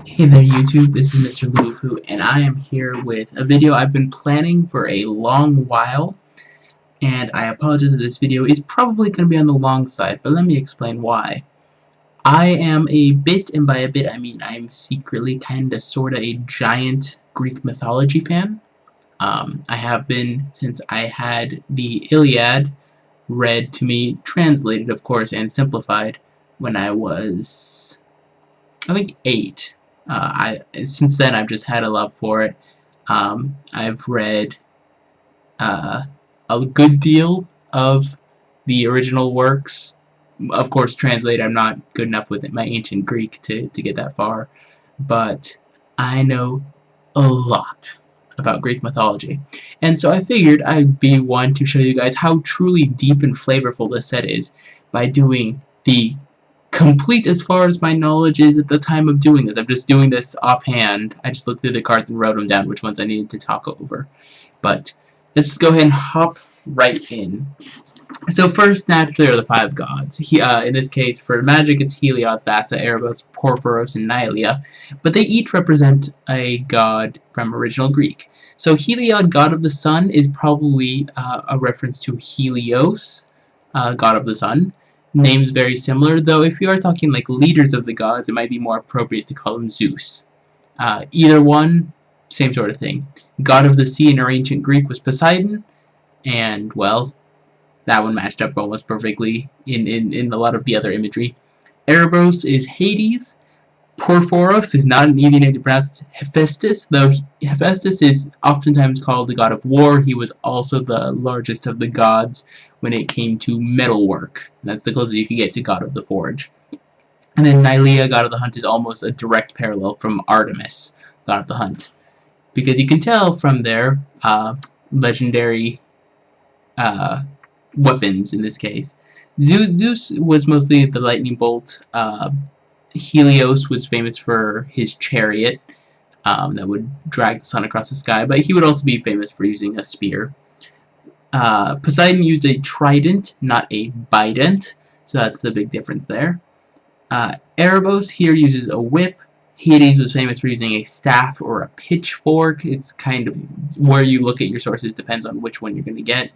Hey there YouTube, this is Mrlubufu, and I am here with a video I've been planning for a long while, and I apologize that this video is probably going to be on the long side, but let me explain why. I am a bit, and by a bit I mean I'm secretly kinda sorta a giant Greek mythology fan. I have been since I had the Iliad read to me, translated of course, and simplified when I was, I think, 8. Since then I've just had a love for it. I've read a good deal of the original works. Of course, translated. I'm not good enough with my ancient Greek to get that far, but I know a lot about Greek mythology, and so I figured I'd be one to show you guys how truly deep and flavorful this set is by doing the complete as far as my knowledge is at the time of doing this. I'm just doing this offhand. I just looked through the cards and wrote them down, which ones I needed to talk over. But let's just go ahead and hop right in. So first, naturally, are the 5 gods. In this case, for magic, it's Heliod, Thassa, Erebos, Porphyros, and Nylea. But they each represent a god from original Greek. So Heliod, god of the sun, is probably a reference to Helios, god of the sun. Names very similar, though if you are talking like leaders of the gods, it might be more appropriate to call him Zeus. Either one, same sort of thing. God of the sea in our ancient Greek was Poseidon, and, well, that one matched up almost perfectly in a lot of the other imagery. Erebos is Hades. Porphyros is not an easy name to pronounce. It's Hephaestus, though Hephaestus is oftentimes called the god of war. He was also the largest of the gods when it came to metalwork. And that's the closest you can get to god of the forge. And then Nylea, god of the hunt, is almost a direct parallel from Artemis, god of the hunt. Because you can tell from their legendary weapons in this case. Zeus was mostly the lightning bolt. Helios was famous for his chariot that would drag the sun across the sky, but he would also be famous for using a spear. Poseidon used a trident, not a bident, so that's the big difference there. Erebos here uses a whip. Hades was famous for using a staff or a pitchfork. It's kind of where you look at your sources depends on which one you're going to get.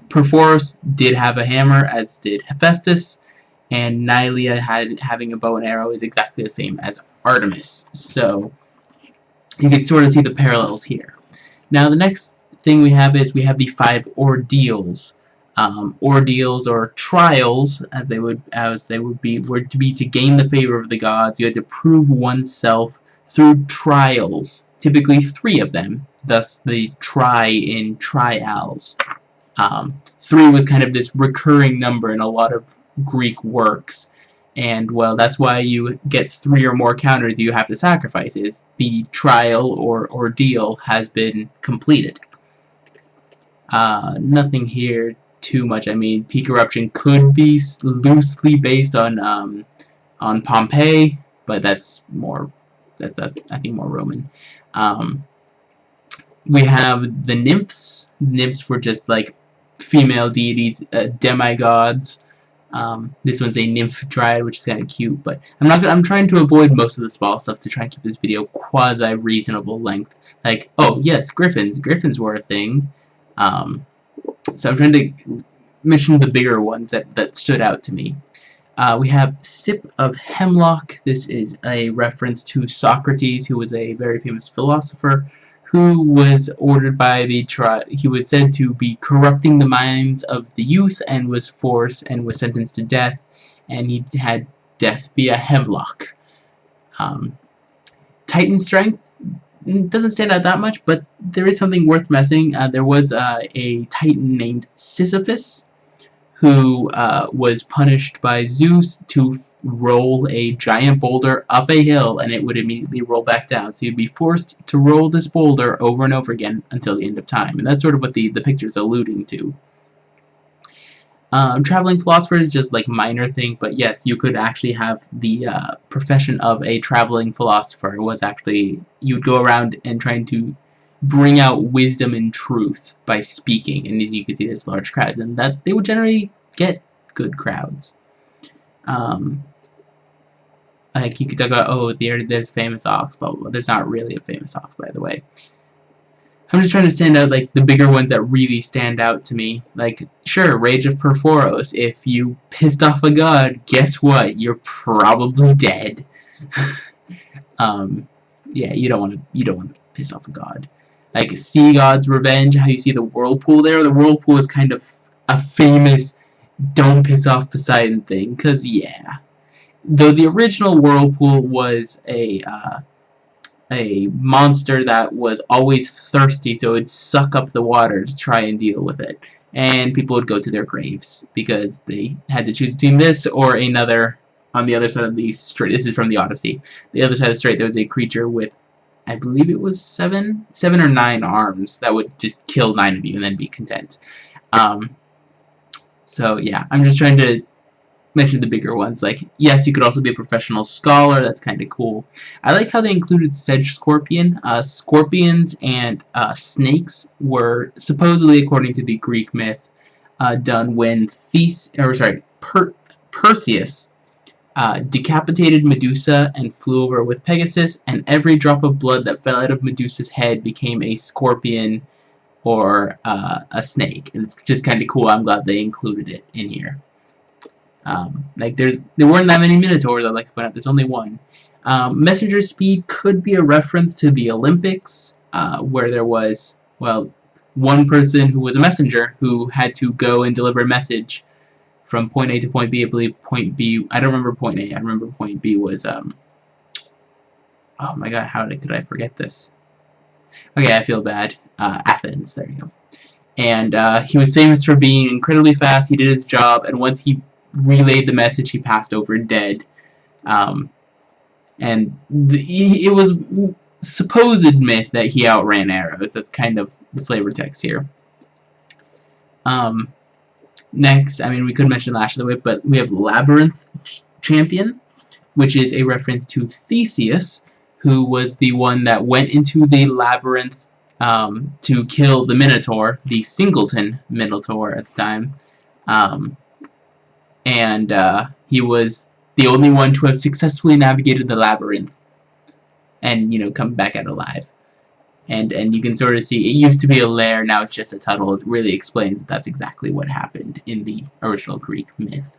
Porphyros did have a hammer, as did Hephaestus, and Nylea having a bow and arrow is exactly the same as Artemis. So you can sort of see the parallels here. Now the next thing we have is we have the 5 ordeals. Ordeals or trials, as they would be, were to be to gain the favor of the gods. You had to prove oneself through trials, typically 3 of them. Thus the tri in trials. 3 was kind of this recurring number in a lot of Greek works, and well, that's why you get 3 or more counters you have to sacrifice. Is the trial or ordeal has been completed. Nothing here too much. I mean, peak eruption could be loosely based on Pompeii, but that's I think more Roman. We have the Nymphs. Nymphs were just like female deities, demigods. This one's a nymph dryad, which is kind of cute, but I'm trying to avoid most of the small stuff to try and keep this video quasi reasonable length. Like, oh yes, griffins. Griffins were a thing. So I'm trying to mention the bigger ones that stood out to me. We have Sip of Hemlock. This is a reference to Socrates, who was a very famous philosopher, who was ordered by the he was said to be corrupting the minds of the youth and was sentenced to death, and he had death via hemlock. Titan strength doesn't stand out that much, but there is something worth mentioning. There was a Titan named Sisyphus who was punished by Zeus to roll a giant boulder up a hill, and it would immediately roll back down. So you'd be forced to roll this boulder over and over again until the end of time. And that's sort of what the picture's alluding to. Traveling philosopher is just like minor thing, but yes, you could actually have the profession of a traveling philosopher. It was actually, you'd go around and trying to bring out wisdom and truth by speaking, and as you can see, there's large crowds, and that they would generally get good crowds. Like, you could talk about, oh, there's famous Ox, blah, blah, blah. There's not really a famous Ox, by the way. I'm just trying to stand out, like, the bigger ones that really stand out to me. Like, sure, Rage of Perforos. If you pissed off a god, guess what? You're probably dead. Yeah, you don't want to piss off a god. Like, Sea God's Revenge, how you see the Whirlpool there. The Whirlpool is kind of a famous don't piss off Poseidon thing, because, yeah. Though the original Whirlpool was a monster that was always thirsty, so it would suck up the water to try and deal with it. And people would go to their graves because they had to choose between this or another. On the other side of the strait, this is from the Odyssey. The other side of the strait, there was a creature with, I believe it was seven or 9 arms that would just kill 9 of you and then be content. So yeah, I'm just trying to mention the bigger ones. Like, yes, you could also be a professional scholar. That's kind of cool. I like how they included sedge scorpion. Scorpions and snakes were supposedly, according to the Greek myth, done when Perseus decapitated Medusa and flew over with Pegasus, and every drop of blood that fell out of Medusa's head became a scorpion or a snake. And it's just kind of cool. I'm glad they included it in here. Like, there weren't that many Minotaurs, I'd like to point out. There's only one. Messenger speed could be a reference to the Olympics, where there was, well, one person who was a messenger who had to go and deliver a message from point A to point B. I believe point B, I don't remember point A, I remember point B was, oh my god, how could I forget this? Okay, I feel bad. Athens, there you go. And he was famous for being incredibly fast. He did his job, and once he relayed the message, he passed over dead. And it was supposed myth that he outran arrows. That's kind of the flavor text here. Next, I mean, we could mention Lash of the Whip, but we have Labyrinth Champion, which is a reference to Theseus, who was the one that went into the labyrinth to kill the Minotaur, the Singleton Minotaur at the time. And he was the only one to have successfully navigated the labyrinth and, you know, come back out alive. And you can sort of see, it used to be a lair, now it's just a tunnel. It really explains that that's exactly what happened in the original Greek myth.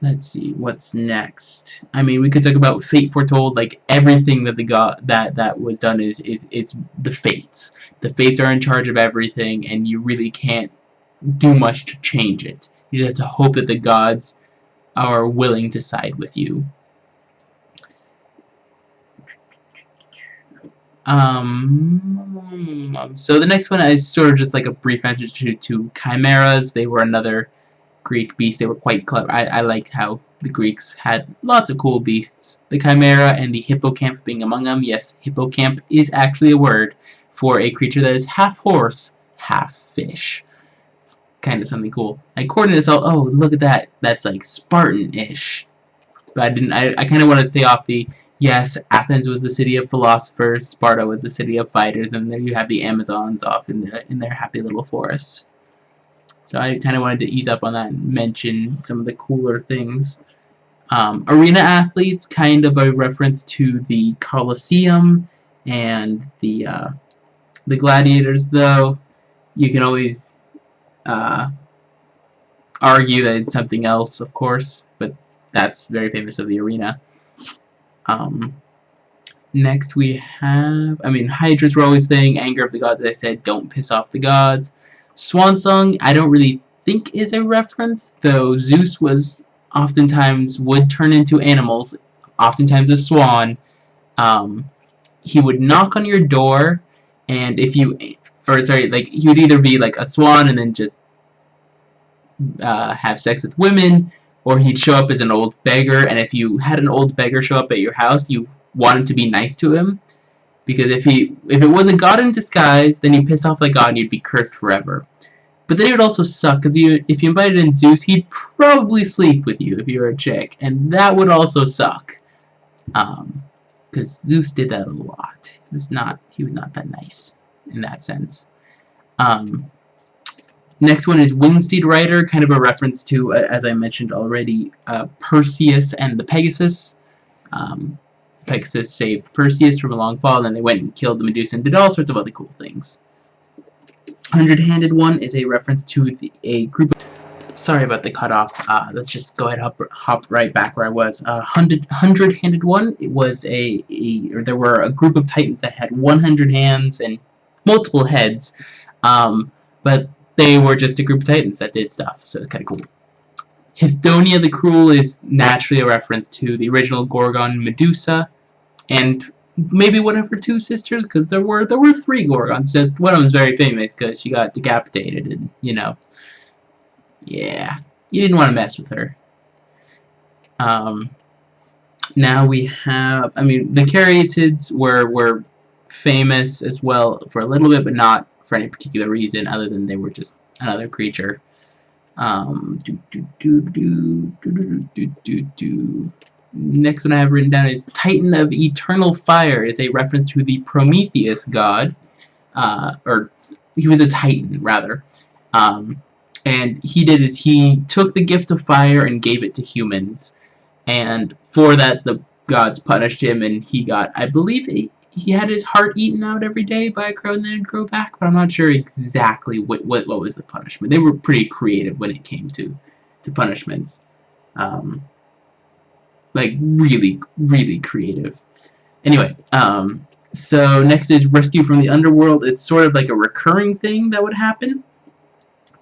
Let's see, what's next? I mean, we could talk about fate foretold. Like, everything that the god that was done is it's the fates. The fates are in charge of everything, and you really can't do much to change it. You just have to hope that the gods are willing to side with you. So the next one is sort of just like a brief introduction to chimeras. They were another Greek beast. They were quite clever. I like how the Greeks had lots of cool beasts. The chimera and the hippocamp being among them. Yes, hippocamp is actually a word for a creature that is half horse, half fish. Kind of something cool. According to this, oh, look at that. That's like Spartan-ish. But I kind of want to stay off the, yes, Athens was the city of philosophers, Sparta was the city of fighters, and there you have the Amazons off in their happy little forest. So I kind of wanted to ease up on that and mention some of the cooler things. Arena athletes, kind of a reference to the Colosseum and the gladiators, though. You can always argue that it's something else, of course, but that's very famous of the arena. Next we have, I mean, Hydras were always saying, anger of the gods, as I said, don't piss off the gods. Swan song, I don't really think is a reference, though Zeus was oftentimes would turn into animals, oftentimes a swan. He would knock on your door, and if you, or sorry, like, he would either be like a swan and then just have sex with women, or he'd show up as an old beggar, and if you had an old beggar show up at your house, you wanted to be nice to him, because if it was a god in disguise, then you pissed off the god and you'd be cursed forever. But then it would also suck, because if you invited in Zeus, he'd probably sleep with you if you were a chick, and that would also suck. Because Zeus did that a lot. He was not that nice in that sense. Next one is Wingsteed Rider, kind of a reference to, as I mentioned already, Perseus and the Pegasus. Pegasus saved Perseus from a long fall, and then they went and killed the Medusa and did all sorts of other cool things. Hundred-Handed one is a reference to a group of... Sorry about the cutoff. Let's just go ahead and hop right back where I was. Hundred-Handed one, it was or there were a group of titans that had 100 hands and multiple heads, but they were just a group of titans that did stuff, so it's kind of cool. Hithonia the Cruel is naturally a reference to the original Gorgon Medusa, and maybe one of her two sisters, because there were 3 Gorgons. Just one of them was very famous because she got decapitated, and you know, yeah, you didn't want to mess with her. Now we have, I mean, the Caryatids were famous as well for a little bit, but not for any particular reason other than they were just another creature. Next one I have written down is Titan of Eternal Fire, is a reference to the Prometheus god, or he was a titan rather, and he took the gift of fire and gave it to humans, and for that the gods punished him, and he got, I believe he had his heart eaten out every day by a crow and then it'd grow back, but I'm not sure exactly what was the punishment. They were pretty creative when it came to punishments. Like really, really creative. Anyway, so next is Rescue from the Underworld. It's sort of like a recurring thing that would happen.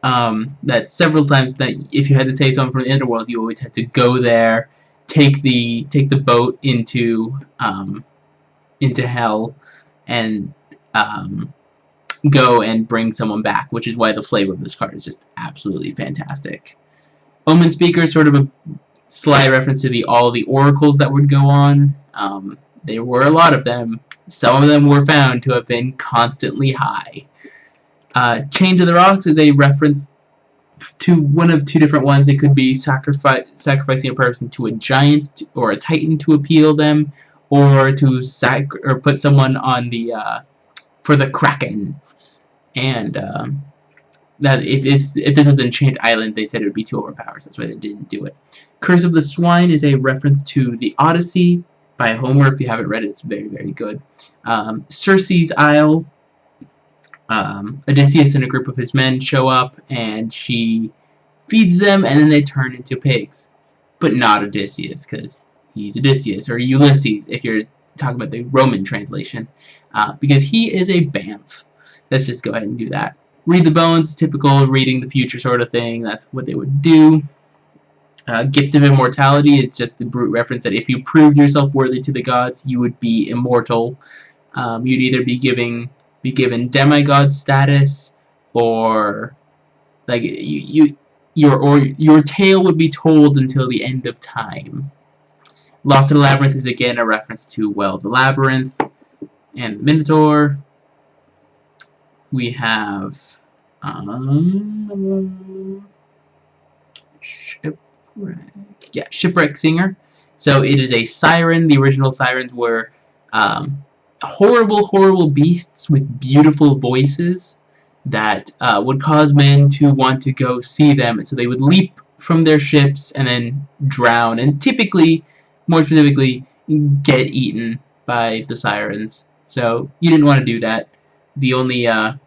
That several times that if you had to save someone from the Underworld, you always had to go there, take the boat into hell, and go and bring someone back, which is why the flavor of this card is just absolutely fantastic. Omen Speaker is sort of a sly reference to all the oracles that would go on. There were a lot of them. Some of them were found to have been constantly high. Chain to the Rocks is a reference to one of 2 different ones. It could be sacrificing a person to a giant or a titan to appeal them, or to put someone on the for the Kraken. And that if this was Enchanted Island, they said it would be too overpowered. That's why they didn't do it. Curse of the Swine is a reference to the Odyssey by Homer. If you haven't read it, it's very, very good. Circe's Isle. Odysseus and a group of his men show up, and she feeds them, and then they turn into pigs. But not Odysseus, because he's Odysseus, or Ulysses, if you're talking about the Roman translation, because he is a bamf. Let's just go ahead and do that. Read the Bones, typical reading the future sort of thing. That's what they would do. Gift of Immortality is just the brute reference that if you proved yourself worthy to the gods, you would be immortal. You'd either be given demigod status, or like your tale would be told until the end of time. Lost in the Labyrinth is again a reference to, well, the labyrinth and the Minotaur. We have Shipwreck Singer. So it is a siren. The original sirens were horrible, horrible beasts with beautiful voices that would cause men to want to go see them. And so they would leap from their ships and then drown, and typically, more specifically, get eaten by the sirens. So you didn't want to do that. The only again,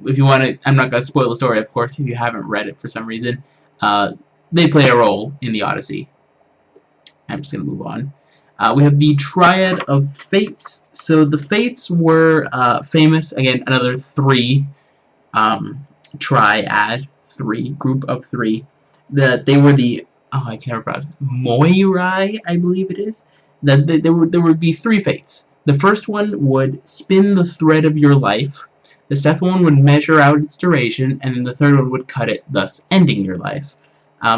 if you want to, I'm not going to spoil the story, of course, if you haven't read it for some reason. They play a role in the Odyssey. I'm just going to move on. We have the Triad of Fates. So the Fates were famous, again, another 3 triad, 3, group of 3. They were the, I can't remember, Moirai, I believe it is. There would be 3 fates. The first one would spin the thread of your life. The second one would measure out its duration, and then the third one would cut it, thus ending your life.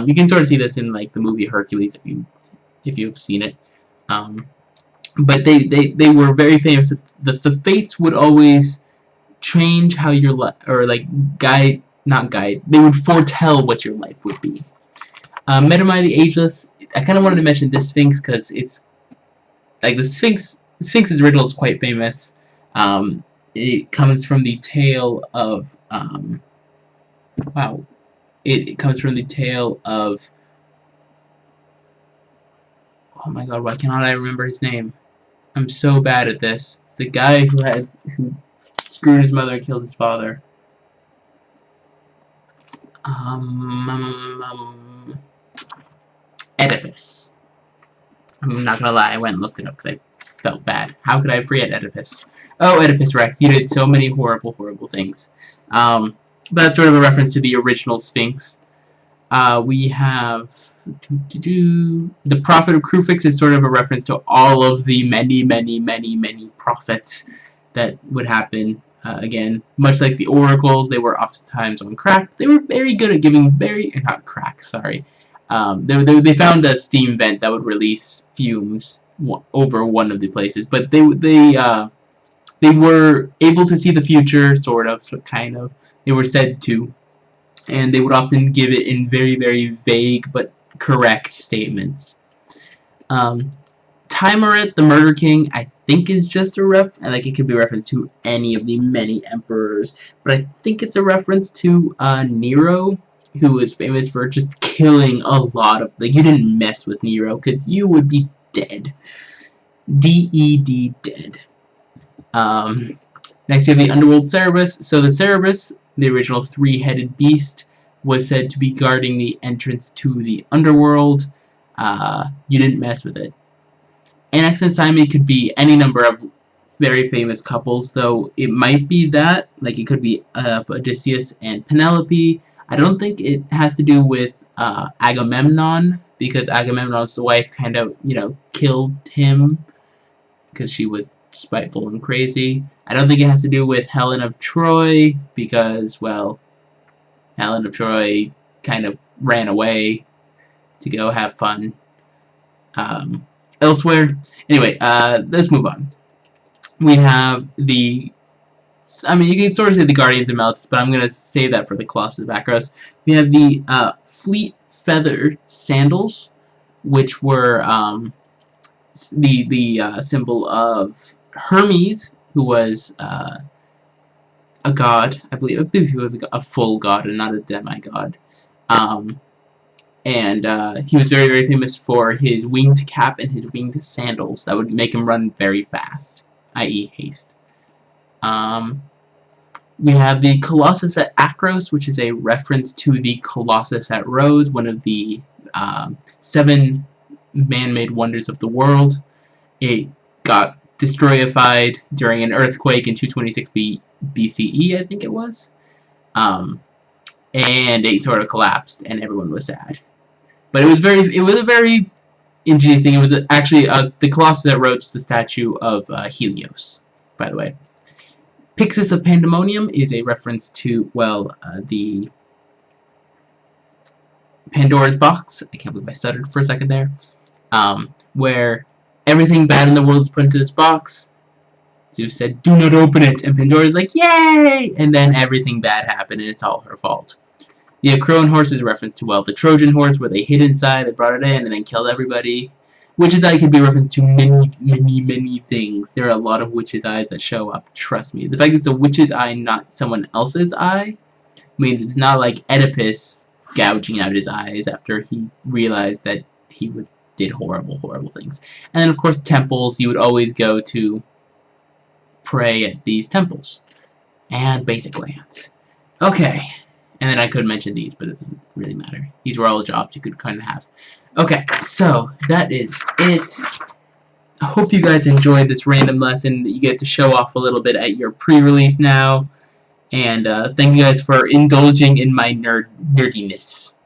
You can sort of see this in like the movie Hercules if you've seen it. But they were very famous. The fates would always change how your life, or like not guide. They would foretell what your life would be. Metamai the Ageless. I kind of wanted to mention this Sphinx because it's like the Sphinx's riddle is quite famous. it comes from the tale of wow. It comes from the tale of, oh my god, why cannot I remember his name? I'm so bad at this. It's the guy who screwed his mother and killed his father. Oedipus. I'm not gonna lie, I went and looked it up because I felt bad. How could I forget Oedipus? Oh, Oedipus Rex, you did so many horrible, horrible things. But that's sort of a reference to the original Sphinx. We have the Prophet of Crufix is sort of a reference to all of the many, many, many, many prophets that would happen. Again, much like the oracles, they were oftentimes on crack. They were very good at giving not crack, sorry. They found a steam vent that would release fumes over one of the places, but they were able to see the future, sort of, so kind of. They were said to, and they would often give it in very, very vague but correct statements. Timurit, the Murder King, I think is just a like it could be a reference to any of the many emperors, but I think it's a reference to Nero, who was famous for just killing a lot of, like, you didn't mess with Nero because you would be dead. D-E-D, dead. Next you have the Underworld Service. So the Cerberus, the original three-headed beast, was said to be guarding the entrance to the Underworld. You didn't mess with it. Anax and Syme could be any number of very famous couples, though it might be that, like it could be Odysseus and Penelope. I don't think it has to do with Agamemnon, because Agamemnon's wife kind of, killed him because she was spiteful and crazy. I don't think it has to do with Helen of Troy, because, well, Helen of Troy kind of ran away to go have fun elsewhere. Anyway, let's move on. We have the, you can sort of say the Guardians of Meltus, but I'm going to save that for the Colossus Macros. We have the Fleet Feather Sandals, which were the symbol of Hermes, who was a god. I believe he was a full god and not a demigod. And he was very, very famous for his winged cap and his winged sandals that would make him run very fast, i.e. haste. We have the Colossus at Akros, which is a reference to the Colossus at Rhodes, one of the 7 man-made wonders of the world. It got destroyified during an earthquake in 226 BCE, I think it was. And it sort of collapsed, and everyone was sad. But it was a very ingenious thing. It was actually the Colossus at Rhodes was the statue of Helios, by the way. Pyxis of Pandemonium is a reference to, well, the Pandoras Box. I can't believe I stuttered for a second there. Where everything bad in the world is put into this box. Zeus said, "Do not open it," and Pandora's like, "Yay!" And then everything bad happened, and it's all her fault. The Acroan horse is a reference to, well, the Trojan horse, where they hid inside, they brought it in, and then killed everybody. Witch's Eye could be a reference to many, many, many things. There are a lot of witch's eyes that show up, trust me. The fact that it's a witch's eye, not someone else's eye, means it's not like Oedipus gouging out his eyes after he realized that he did horrible, horrible things. And then, of course, temples. You would always go to pray at these temples. And basic lands. Okay. And then I could mention these, but it doesn't really matter. These were all jobs you could kind of have. Okay, so that is it. I hope you guys enjoyed this random lesson that you get to show off a little bit at your pre-release now. And thank you guys for indulging in my nerdiness.